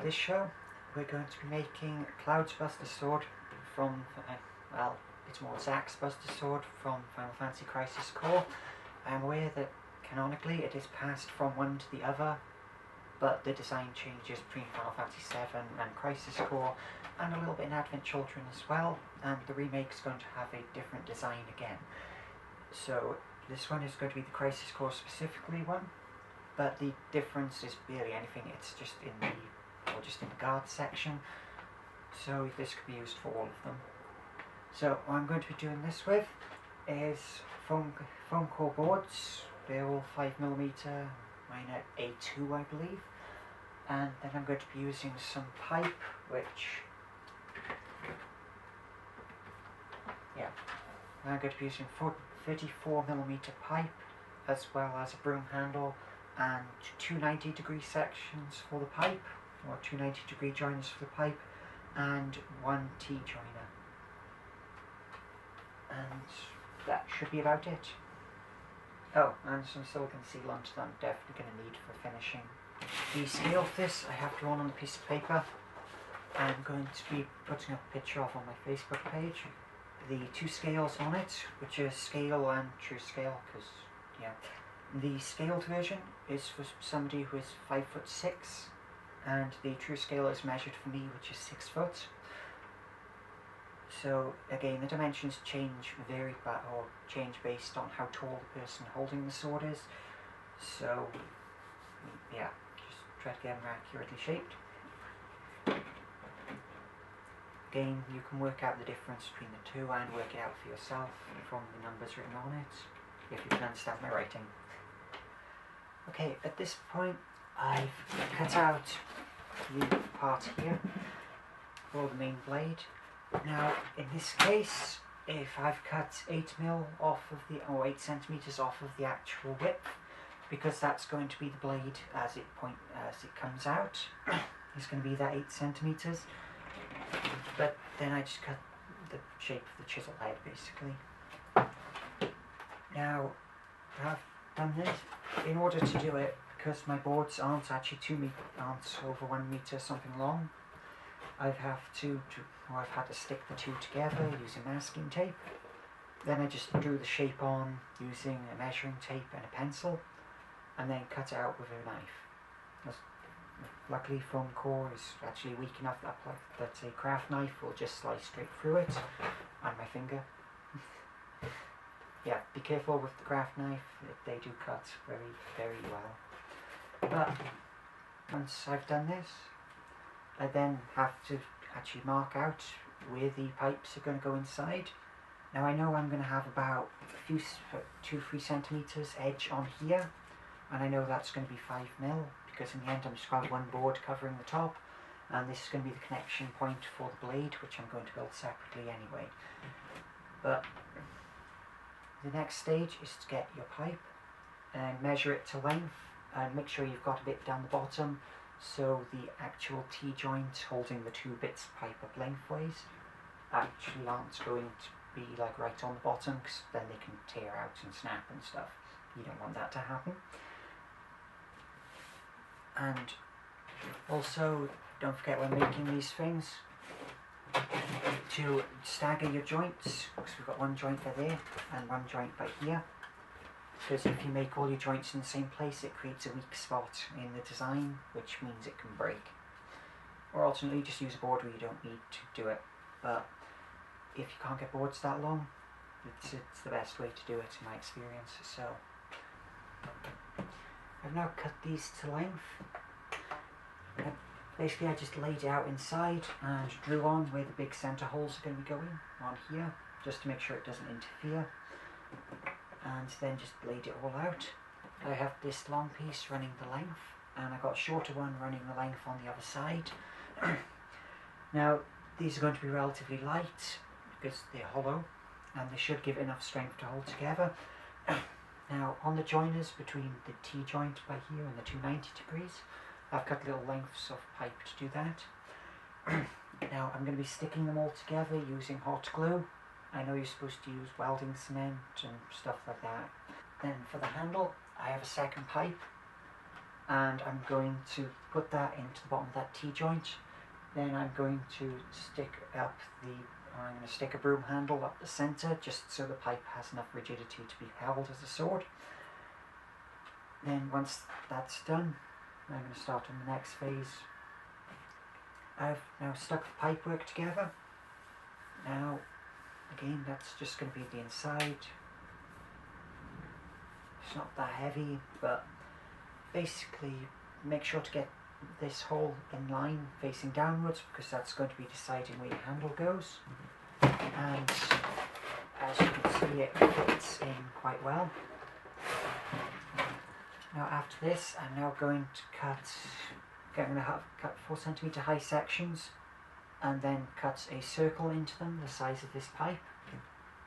this show we're going to be making Cloud's Bustersword from, well, it's more Zack's Bustersword from Final Fantasy Crisis Core. I'm aware that canonically it is passed from one to the other, but the design changes between Final Fantasy VII and Crisis Core, and a little bit in Advent Children as well, and the remake is going to have a different design again. So this one is going to be the Crisis Core specifically one, but the difference is barely anything. It's just in the guard section, so this could be used for all of them. So what I'm going to be doing this with is foam core boards. They're all 5mm, mine are A2 I believe, and then I'm going to be using some pipe, which, yeah, I'm going to be using 34mm pipe, as well as a broom handle and two 90-degree sections for the pipe, or two 90-degree joiners for the pipe, and one T-joiner. And that should be about it. Oh, and some silicon sealant that I'm definitely going to need for finishing. The scale of this I have drawn on a piece of paper. I'm going to be putting up a picture of on my Facebook page. The two scales on it, which are scale and true scale, because, yeah. The scaled version is for somebody who is 5'6", and the true scale is measured for me, which is 6 foot. So again, the dimensions change based on how tall the person holding the sword is. So yeah, just try to get them accurately shaped. Again, you can work out the difference between the two and work it out for yourself from the numbers written on it, if you can understand my writing. Okay, at this point I've cut out the part here for the main blade. Now in this case, if I've cut 8mm off of the, or 8 centimeters off of the actual width, because that's going to be the blade as it comes out, it's going to be that 8 centimeters. But then I just cut the shape of the chisel head basically. Now I've done this in order to do it, because my boards aren't actually aren't over 1 meter something long. I've had to stick the two together using masking tape. Then I just drew the shape on using a measuring tape and a pencil, and then cut it out with a knife. Luckily foam core is actually weak enough that a craft knife will just slice straight through it, and my finger. Yeah, be careful with the craft knife, they do cut very, very well. But once I've done this, I then have to actually mark out where the pipes are going to go inside. Now I know I'm going to have about 2-3 centimeters edge on here, and I know that's going to be 5mm, because in the end I'm just going to have one board covering the top, and this is going to be the connection point for the blade, which I'm going to build separately anyway. But the next stage is to get your pipe and measure it to length, and make sure you've got a bit down the bottom so the actual T-joint holding the two bits of pipe up lengthways actually aren't going to be like right on the bottom, because then they can tear out and snap and stuff. You don't want that to happen. And also, don't forget when making these things to stagger your joints, because we've got one joint by there and one joint by here, because if you make all your joints in the same place, it creates a weak spot in the design, which means it can break. Or alternately, just use a board where you don't need to do it. But if you can't get boards that long, it's the best way to do it in my experience. So I've now cut these to length. Basically, I just laid it out inside and drew on where the big centre holes are going to be going on here, just to make sure it doesn't interfere. And then just laid it all out. I have this long piece running the length, and I got a shorter one running the length on the other side. Now these are going to be relatively light because they're hollow, and they should give enough strength to hold together. Now on the joiners between the T-joint by here and the 290 degrees, I've cut little lengths of pipe to do that. Now I'm going to be sticking them all together using hot glue. I know you're supposed to use welding cement and stuff like that. Then for the handle, I have a second pipe, and I'm going to put that into the bottom of that T-joint. Then I'm going to stick a broom handle up the centre, just so the pipe has enough rigidity to be held as a sword. Then once that's done, I'm going to start on the next phase. I've now stuck the pipework together. Now, again, that's just going to be the inside. It's not that heavy, but basically make sure to get this hole in line facing downwards, because that's going to be deciding where your handle goes. And as you can see, it fits in quite well. Now after this, I'm now going to cut 4 cm high sections, and then cut a circle into them the size of this pipe,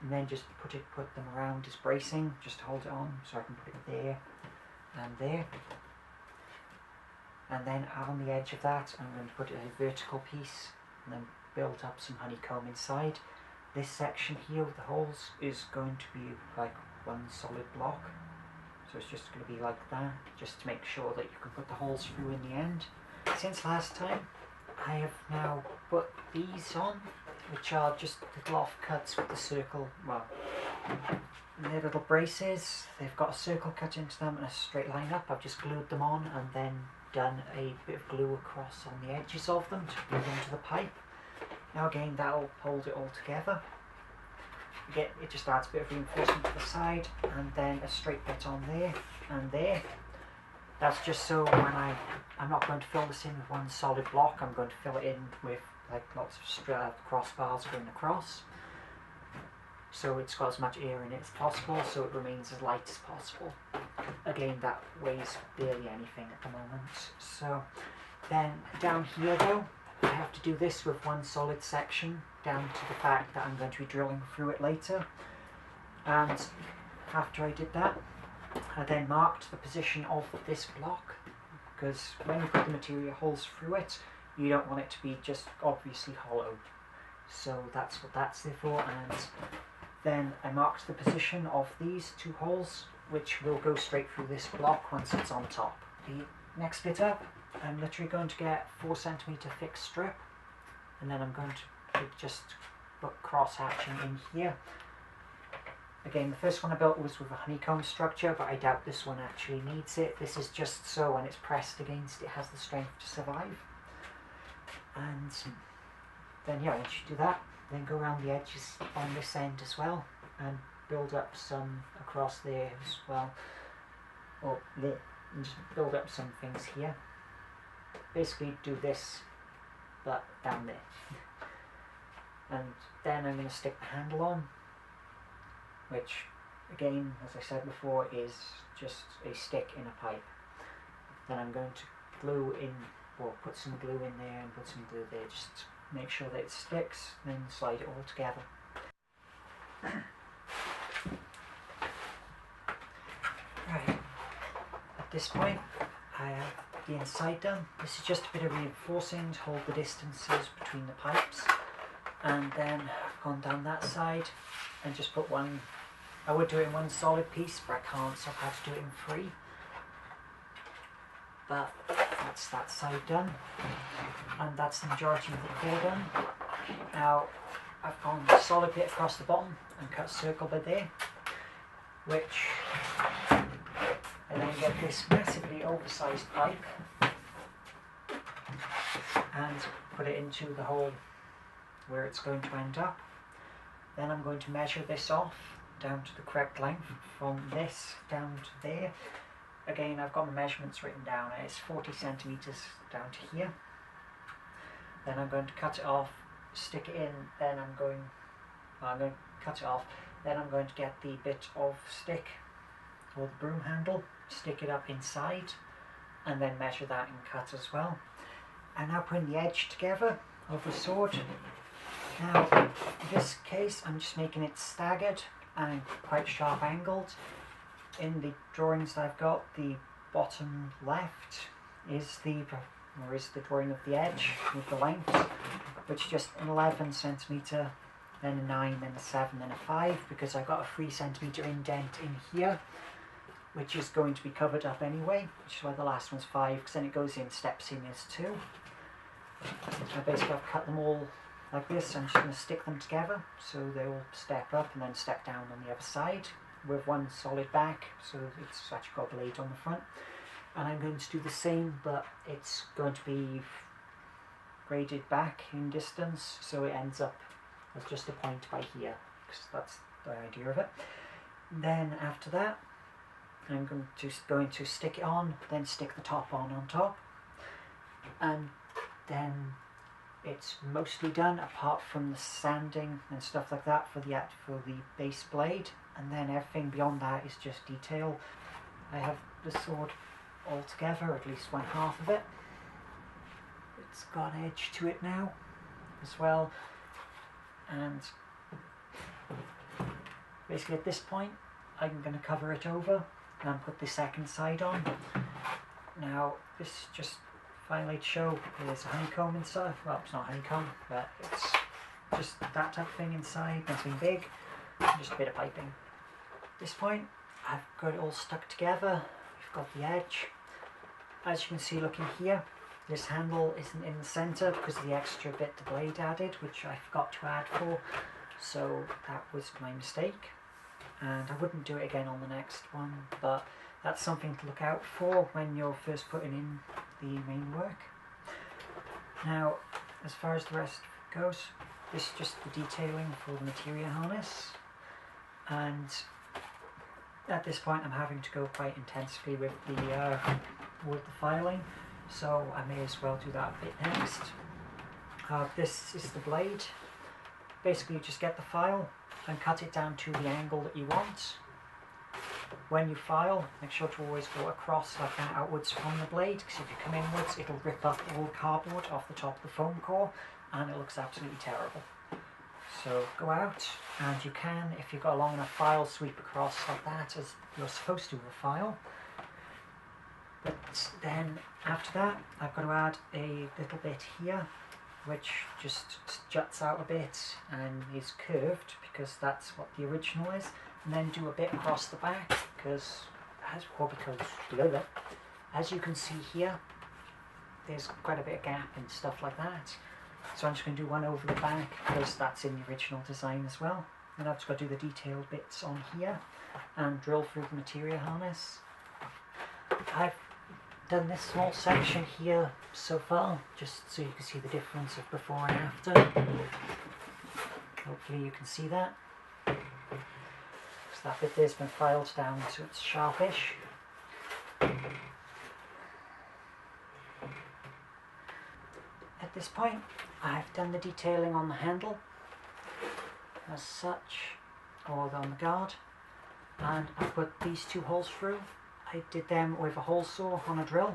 and then just put them around as bracing, just to hold it on, so I can put it there and there. And then on the edge of that, I'm going to put a vertical piece, and then build up some honeycomb inside. This section here with the holes is going to be like one solid block, so it's just going to be like that, just to make sure that you can put the holes through in the end. Since last time, I have now put these on, which are just little off-cuts with the circle, well, they're little braces. They've got a circle cut into them and a straight line up. I've just glued them on and then done a bit of glue across on the edges of them to glue them to the pipe. Now again, that'll hold it all together. Again, it just adds a bit of reinforcement to the side, and then a straight bit on there and there. That's just so when I'm not going to fill this in with one solid block, I'm going to fill it in with like lots of crossbars going across. So it's got as much air in it as possible, so it remains as light as possible. Again, that weighs barely anything at the moment. So then down here though, I have to do this with one solid section, down to the fact that I'm going to be drilling through it later. And after I did that, I then marked the position of this block, because when you put the material holes through it, you don't want it to be just obviously hollow. So that's what that's there for. And then I marked the position of these 2 holes, which will go straight through this block once it's on top. The next bit up, I'm literally going to get 4 cm thick strip, and then I'm going to just put cross hatching in here. Again, the first one I built was with a honeycomb structure, but I doubt this one actually needs it. This is just so when it's pressed against, it has the strength to survive. And then yeah, once you do that, then go around the edges on this end as well, and build up some across there as well, or there, and just build up some things here. Basically do this, but down there. And then I'm going to stick the handle on, which again, as I said before, is just a stick in a pipe. Then I'm going to glue in, or put some glue in there and put some glue there, just to make sure that it sticks, then slide it all together. Right, at this point I have the inside done. This is just a bit of reinforcing to hold the distances between the pipes, and then I've gone down that side and just put one. I would do it in one solid piece, but I can't, so I've had to do it in 3. But that's that side done, and that's the majority of the core done. Now I've gone a solid bit across the bottom and cut a circle by there, which I then get this massively oversized pipe and put it into the hole where it's going to end up. Then I'm going to measure this off down to the correct length from this down to there. Again, I've got my measurements written down, and it's 40 centimeters down to here. Then I'm going to cut it off, stick it in, then I'm going to cut it off, then I'm going to get the bit of stick, or the broom handle, stick it up inside, and then measure that and cut as well. I'm now putting the edge together of the sword. Now, in this case, I'm just making it staggered and quite sharp angled. In the drawings that I've got, the bottom left is the drawing of the edge with the length, which is just an 11 centimeter, then a 9, then a 7, then a 5, because I've got a 3 centimeter indent in here, which is going to be covered up anyway, which is why the last one's 5, because then it goes in, steps in as 2. I basically have cut them all like this. I'm just going to stick them together so they all step up and then step down on the other side with one solid back, so it's actually got a blade on the front. And I'm going to do the same, but it's going to be graded back in distance, so it ends up as just a point by here, because that's the idea of it. Then after that, I'm going to stick it on, then stick the top on top, and then it's mostly done apart from the sanding and stuff like that for the base blade, and then everything beyond that is just detail. I have the sword all together, at least one half of it. It's got an edge to it now as well, and basically at this point I'm going to cover it over and put the second side on. Now this just finally to show there's a honeycomb inside. Well, it's not honeycomb, but it's just that type of thing inside, nothing big, just a bit of piping. At this point I've got it all stuck together. We've got the edge. As you can see looking here, this handle isn't in the centre because of the extra bit the blade added, which I forgot to add for, so that was my mistake, and I wouldn't do it again on the next one, but that's something to look out for when you're first putting in the main work. Now, as far as the rest goes, this is just the detailing for the materia harness, and at this point I'm having to go quite intensively with the filing, so I may as well do that bit next. This is the blade. Basically you just get the file and cut it down to the angle that you want. When you file, make sure to always go across like that outwards from the blade, because if you come inwards it'll rip up all the cardboard off the top of the foam core and it looks absolutely terrible. So go out, and you can, if you've got a long enough file, sweep across like that as you're supposed to with a file. But then after that I've got to add a little bit here which just juts out a bit and is curved because that's what the original is, and then do a bit across the back because as you can see here there's quite a bit of gap and stuff like that, so I'm just going to do one over the back because that's in the original design as well. And I've just got to do the detailed bits on here and drill through the materia harness. I've done this small section here so far just so you can see the difference of before and after. Hopefully you can see that. So that bit there's been filed down so it's sharpish. At this point I've done the detailing on the handle as such, or on the guard, and I put these 2 holes through. I did them with a hole saw on a drill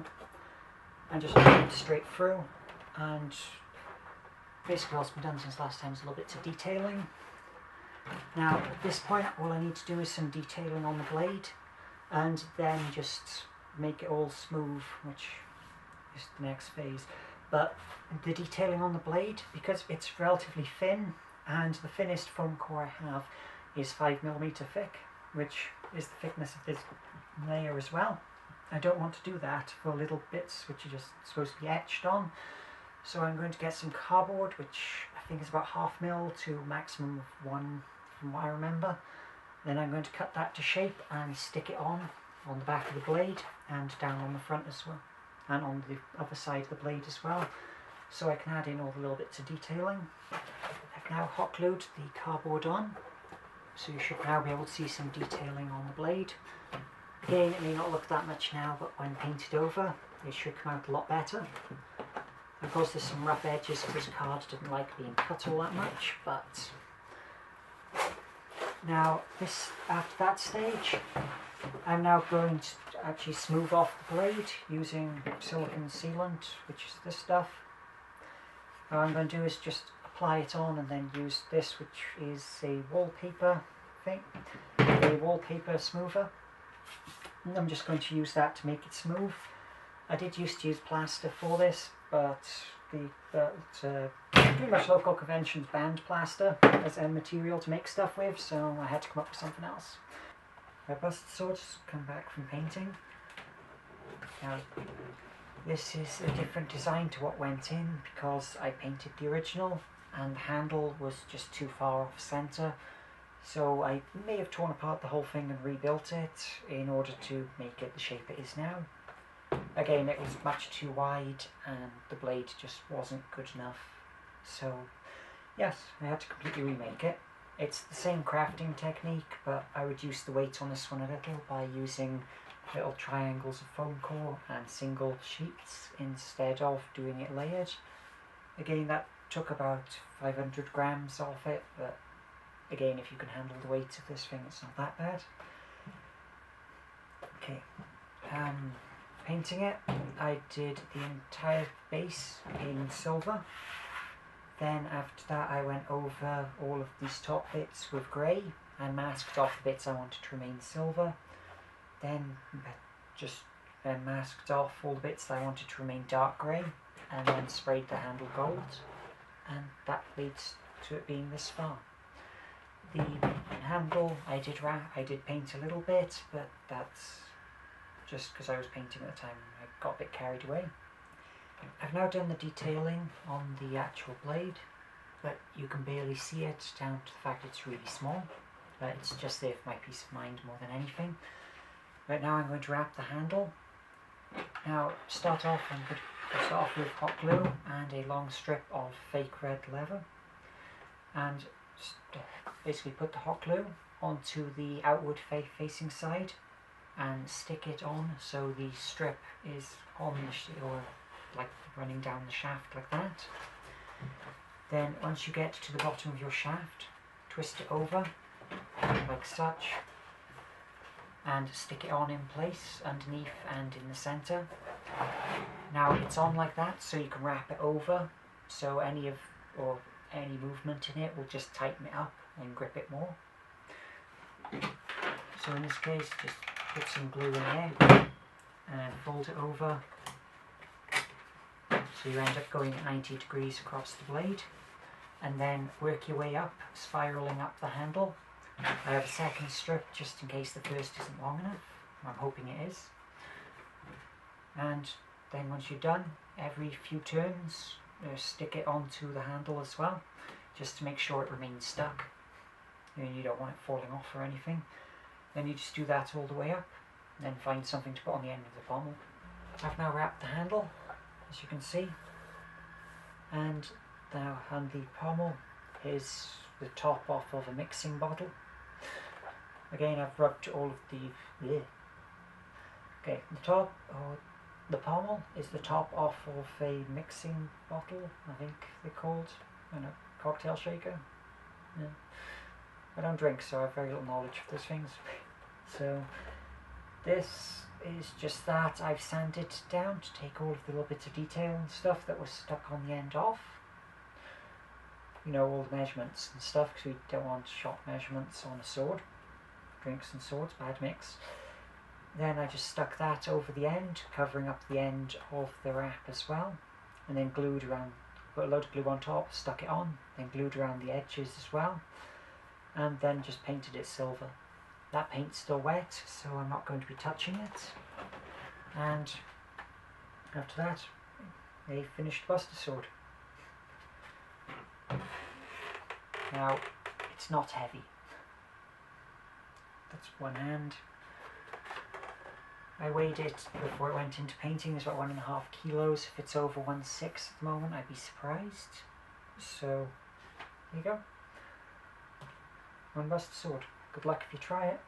and just went straight through, and basically what's been done since last time is a little bit of detailing. Now at this point all I need to do is some detailing on the blade and then just make it all smooth, which is the next phase. But the detailing on the blade, because it's relatively thin, and the thinnest foam core I have is 5mm thick, which is the thickness of this layer as well. I don't want to do that for little bits which are just supposed to be etched on, so I'm going to get some cardboard, which I think is about 1/2 mil to maximum of 1 from what I remember. Then I'm going to cut that to shape and stick it on the back of the blade and down on the front as well, and on the other side of the blade as well, so I can add in all the little bits of detailing. I've now hot glued the cardboard on, so you should now be able to see some detailing on the blade. Again, it may not look that much now, but when painted over it should come out a lot better. Of course there's some rough edges because the card didn't like being cut all that much, but now after that stage I'm now going to actually smooth off the blade using silicone sealant, which is this stuff. What I'm going to do is just apply it on and then use this, which is a wallpaper thing, a wallpaper smoother. And I'm just going to use that to make it smooth. I did used to use plaster for this, but pretty much local conventions banned plaster as a material to make stuff with, so I had to come up with something else. My Bustersword's come back from painting. Now, this is a different design to what went in because I painted the original and the handle was just too far off centre. So I may have torn apart the whole thing and rebuilt it in order to make it the shape it is now. Again, it was much too wide and the blade just wasn't good enough. So yes, I had to completely remake it. It's the same crafting technique, but I reduced the weight on this one a little by using little triangles of foam core and single sheets instead of doing it layered. Again, that took about 500 grams off it, but again, if you can handle the weight of this thing, it's not that bad. Okay, painting it, I did the entire base in silver. Then after that I went over all of these top bits with grey and masked off the bits I wanted to remain silver. Then just masked off all the bits that I wanted to remain dark grey and then sprayed the handle gold, and that leads to it being this far. The handle I did paint a little bit, but that's just because I was painting at the time. I got a bit carried away. I've now done the detailing on the actual blade, but you can barely see it down to the fact it's really small. But it's just there for my peace of mind more than anything. Right now I'm going to wrap the handle. Now start off with hot glue and a long strip of fake red leather, and basically put the hot glue onto the outward facing side and stick it on so the strip is on the or like running down the shaft like that. Then once you get to the bottom of your shaft, twist it over like such and stick it on in place underneath and in the centre. Now it's on like that so you can wrap it over, so any movement in it will just tighten it up and grip it more. So in this case, just put some glue in there and fold it over so you end up going at 90 degrees across the blade, and then work your way up, spiralling up the handle. I have a second strip just in case the first isn't long enough. I'm hoping it is. And then once you're done, every few turns stick it onto the handle as well, just to make sure it remains stuck. You don't want it falling off or anything. Then you just do that all the way up, and then find something to put on the end of the pommel. I've now wrapped the handle, as you can see, and now on the pommel is the top off of a mixing bottle. Again, I've rubbed all of the... Okay, the pommel is the top off of a mixing bottle, I think they're called, and a cocktail shaker. Yeah. I don't drink, so I have very little knowledge of those things. So this is just that. I've sanded it down to take all of the little bits of detail and stuff that was stuck on the end off. You know, all the measurements and stuff, because we don't want shot measurements on a sword. Drinks and swords, bad mix. Then I just stuck that over the end, covering up the end of the wrap as well, and then glued around, put a load of glue on top, stuck it on, then glued around the edges as well, and then just painted it silver. That paint's still wet, so I'm not going to be touching it. And after that, a finished Bustersword. Now, it's not heavy. That's one hand. I weighed it before it went into painting. It's about 1.5 kilos. If it's over 1.6 at the moment, I'd be surprised. So, there you go. One Bustersword. Good luck if you try it.